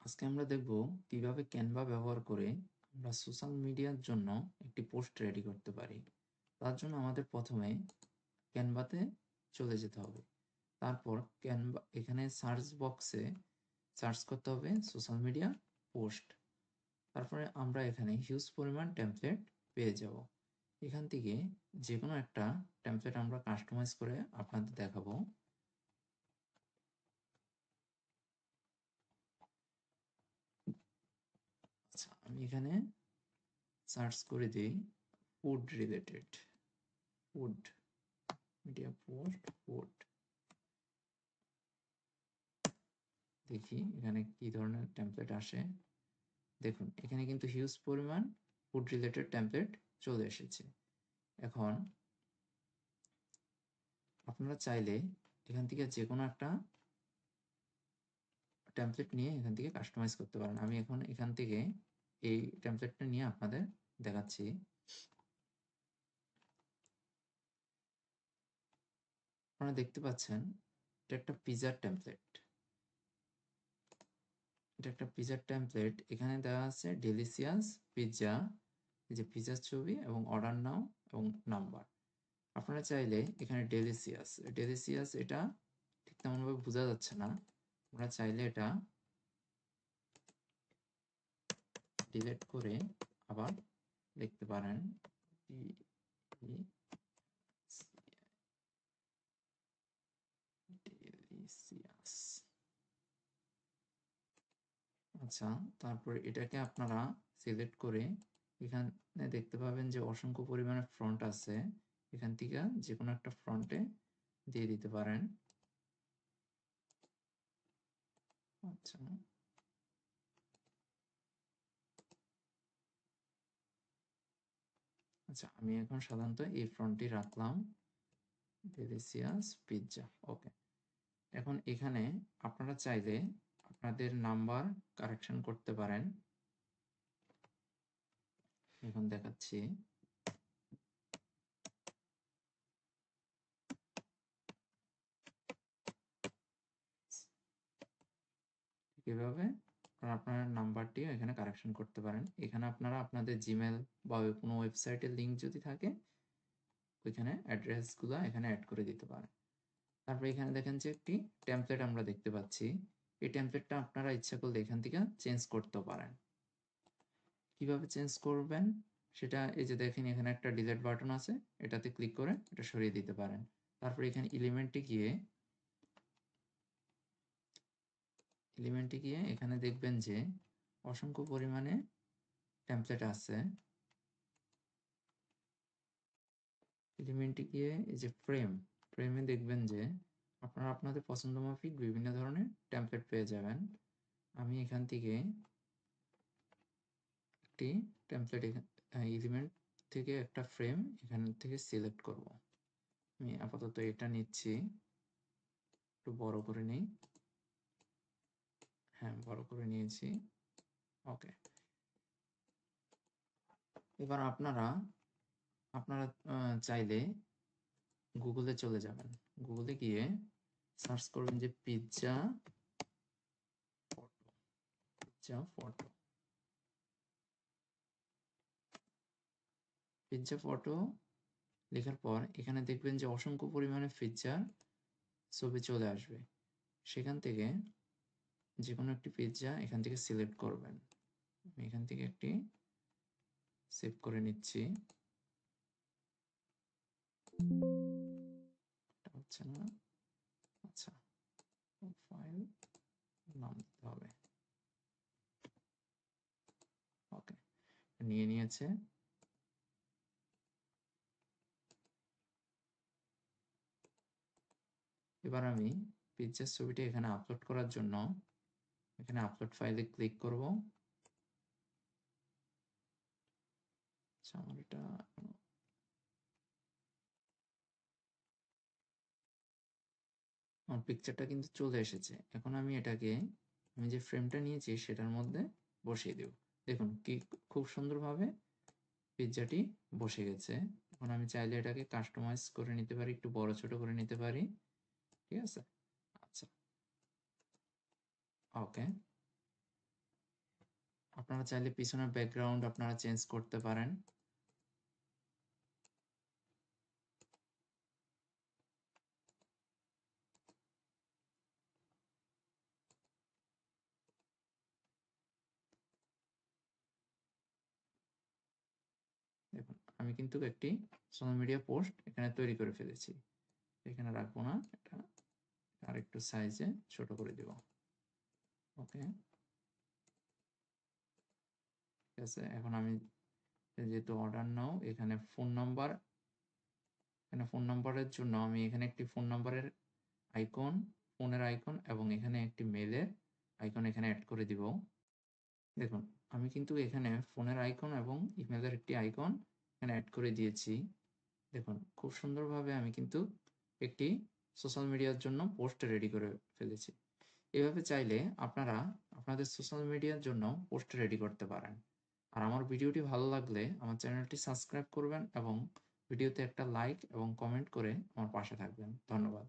আজকে আমরা দেখব কিভাবে ক্যানভা ব্যবহার করে আমরা সোশ্যাল মিডিয়ার জন্য একটি পোস্ট রেডি করতে পারি। তার জন্য আমাদের প্রথমে ক্যানভাতে চলে যেতে হবে। তারপর ক্যানভা এখানে সার্চ বক্সে সার্চ করতে হবে সোশ্যাল মিডিয়া পোস্ট। তারপরে আমরা এখানে হিউজ পরিমাণ টেমপ্লেট পেয়ে যাব। এখান থেকে যে কোনো একটা টেমপ্লেট আমরা কাস্টমাইজ করে আপনাদের দেখাবো। আচ্ছা, আমি এখানে সার্চ করে দিই food related, food media post, food. দেখি এখানে কি ধরনের টেমপ্লেট আসে। দেখুন এখানে কিন্তু হিউজ পরিমাণ ফুড রিলেটেড টেমপ্লেট চলে এসেছে। এখন আপনারা চাইলে এখান থেকে যে কোনো একটা টেমপ্লেট নিয়ে এখান থেকে কাস্টমাইজ করতে পারেন। আমি এখন এখান থেকে এই টেমপ্লেটটা নিয়ে আপনাদের দেখাচ্ছি। আপনারা দেখতে পাচ্ছেন এটা একটা পিজার টেমপ্লেট। এটা একটা পিজার টেমপ্লেট। এখানে দেওয়া আছে ডেলিসিয়াস পিৎজা, এই যে পিজার ছবি এবং অর্ডার নাও এবং নাম্বার। আপনারা চাইলে এখানে ডেলিসিয়াস এটা ঠিক তেমনভাবে বোঝা যাচ্ছে না। আপনারা চাইলে এটা ডিলিট করে আবার লিখতে পারেন ডেলিসিয়াস। আচ্ছা, তারপরে এটাকে আপনারা সিলেক্ট করে এখানে দেখতে পাবেন যে অসংখ্য পরিমাণে ফন্ট আছে। এখান থেকে যে কোনো একটা ফন্টে দিয়ে দিতে পারেন। আচ্ছা, আমি এখন সাধারণত এই ফন্টটি রাখলাম, ডেলিসিয়াস পিৎজা। ওকে। এখন এখানে আপনারা চাইলে আপনাদের নাম্বার কারেকশন করতে পারেন। এখন দেখাচ্ছি। কিভাবে আপনার নাম্বারটি এখানে কারেকশন করতে পারেন। এখানে আপনারা আপনাদের জিমেল বা কোনো ওয়েবসাইটের লিঙ্ক যদি থাকে ওইখানে অ্যাড্রেসগুলো এখানে অ্যাড করে দিতে পারেন। তারপরে এখানে দেখেন যে একটি টেমপ্লেট আমরা দেখতে পাচ্ছি। এই টেমপ্লেটটা আপনারা ইচ্ছা করলে এখান থেকে চেঞ্জ করতে পারেন। কিভাবে চেঞ্জ করবেন সেটা এই যে দেখেন এখানে একটা ডিলিট বাটন আছে, এটাতে ক্লিক করে এটা সরিয়ে দিতে পারেন। তারপরে এখানে এলিমেন্টে গিয়ে এখানে দেখবেন যে অসংখ্য পরিমাণে টেমপ্লেট আছে। এলিমেন্টে গিয়ে এই যে ফ্রেমে দেখবেন যে আপনারা আপনাদের পছন্দ মাফিক বিভিন্ন ধরনের টেমপ্লেট পেয়ে যাবেন। আমি এখান থেকে একটি টেমপ্লেট এলিমেন্ট থেকে একটা ফ্রেম এখান থেকে সিলেক্ট করব। আমি আপাতত এটা নিচ্ছি, একটু বড় করে নিই। হ্যাঁ, বড় করে নিয়েছি। ওকে। এবার আপনারা চাইলে গুগলে চলে যাবেন। গুগলে গিয়ে সার্চ করবেন যে পিৎজা ফটো লেখার পর এখানে দেখবেন যে অসংখ্য পরিমাণে পিৎজার ছবি চলে আসবে। সেখান থেকে যে কোনো একটি পিৎজা এখান থেকে সিলেক্ট করবেন। আমি এখান থেকে একটি সেভ করে নিচ্ছি। হচ্ছে না। আচ্ছা, ফাইল নাম দিতে হবে। ওকে, নিয়ে নিয়েছে। এবার আমি পিকচার ছবিটি এখানে আপলোড করার জন্য এখানে আপলোড ফাইলে ক্লিক করব। আচ্ছা, আমার এটা আমার পিকচারটা কিন্তু চলে এসেছে। এখন আমি এটাকে আমি যে ফ্রেমটা নিয়েছি সেটার মধ্যে বসিয়ে দেব। দেখুন কি খুব সুন্দরভাবে পিৎজাটি বসে গেছে। এখন আমি চাইলে এটাকে কাস্টমাইজ করে নিতে পারি, একটু বড় ছোট করে নিতে পারি। ঠিক আছে। আচ্ছা, ওকে। আপনারা চাইলে পিছনের ব্যাকগ্রাউন্ড আপনারা চেঞ্জ করতে পারেন। দেখুন আমি কিন্তু একটি সোশ্যাল মিডিয়া পোস্ট এখানে তৈরি করে ফেলেছি। এখানে রাখবো না, এটা আরেকটু সাইজে ছোট করে দেব। ওকে, ঠিক আছে। এখন আমি যেহেতু অর্ডার নাও, এখানে ফোন নাম্বার, এখানে ফোন নাম্বারের জন্য আমি এখানে একটি ফোন নাম্বারের আইকন, ফোনের আইকন এবং এখানে একটি মেলের আইকন এখানে অ্যাড করে দিব। দেখুন আমি কিন্তু এখানে ফোনের আইকন এবং ইমেলের একটি আইকন এখানে অ্যাড করে দিয়েছি। দেখুন খুব সুন্দরভাবে আমি কিন্তু একটি সোশ্যাল মিডিয়ার জন্য পোস্ট রেডি করে ফেলেছি। এভাবে চাইলে আপনারা আপনাদের সোশ্যাল মিডিয়ার জন্য পোস্ট রেডি করতে পারেন। আর আমার ভিডিওটি ভালো লাগলে আমার চ্যানেলটি সাবস্ক্রাইব করবেন এবং ভিডিওতে একটা লাইক এবং কমেন্ট করে আমার পাশে থাকবেন। ধন্যবাদ।